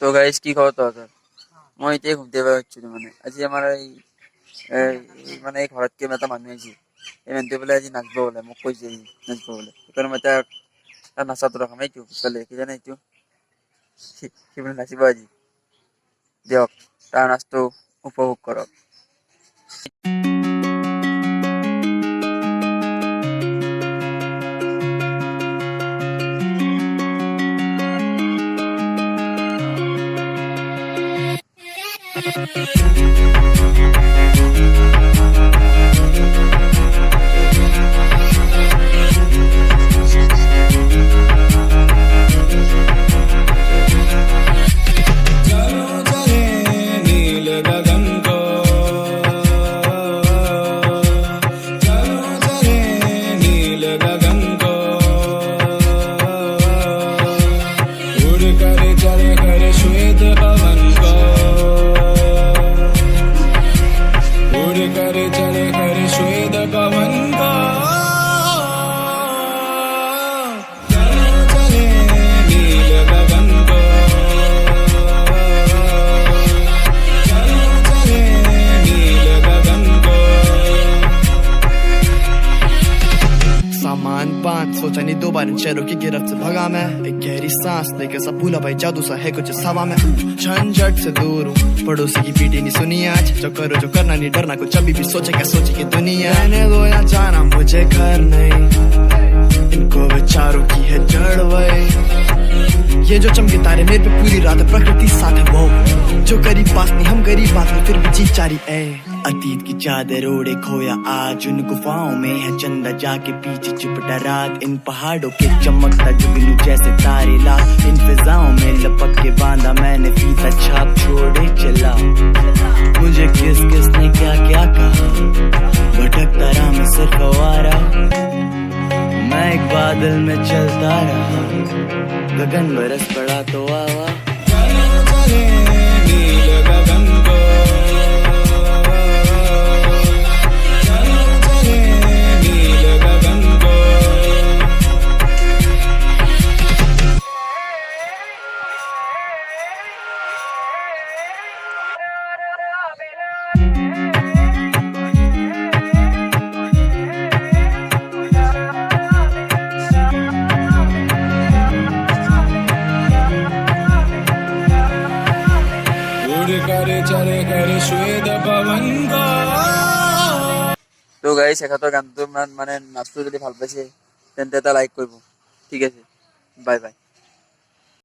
তো গাইস কি খবর তোর? মই এতিয়া ঘুমতে পারছি মানে আজি আমার মানে এই ঘরতকে এটা মানুহ আহিছে এই মানুহটো বোলে আজি নাচব বোলে মোক কৈছে নাচব বোলে সেইকাৰণে মই তাৰ নাচাটো ৰখাম এইটো পিছফালে কি জানে এইটো সি বোলে নাচিব আজি দিয়ক তাৰ নাচটো উপভোগ কৰক। सोचा नहीं दो बार इन शहरों की गिरफ्त से भगा मैं एक गहरी सांस लेके सब भूला भाई जादू सा है कुछ हवा में झंझट से दूर हूँ पड़ोसी की पीटी नहीं सुनी आज जो करो जो करना नहीं डरना कुछ अभी भी सोचे क्या सोचे की दुनिया रहने दो या जाना मुझे घर नहीं इनको विचारों की है जड़ वही ये जो चमके तारे मेरे पे पूरी रात प्रकृति साथ है वो जो करीब पास नहीं हम गरीब बात में फिर भी जी चारी है अतीत की चादर ओढ़े खोया आज उन गुफाओं में है चंदा जाके पीछे चिपटा रात इन पहाड़ों के चमकता जुगनू जैसे तारे ला इन फिजाओं में लपक के बांधा मैंने फीता छाप छोड़े चला मुझे किस किस ने क्या क्या कहा भटकता रहा मैं सिर्फ आवारा मैं एक बादल में चलता रहा गगन बरस पड़ा तो आवा नील गगन को তো গাইস এখানে গানটো মানে নাচটো যদি ভাল পাইছে তেন্তে এটা লাইক কৰিব ঠিক আছে বাই বাই।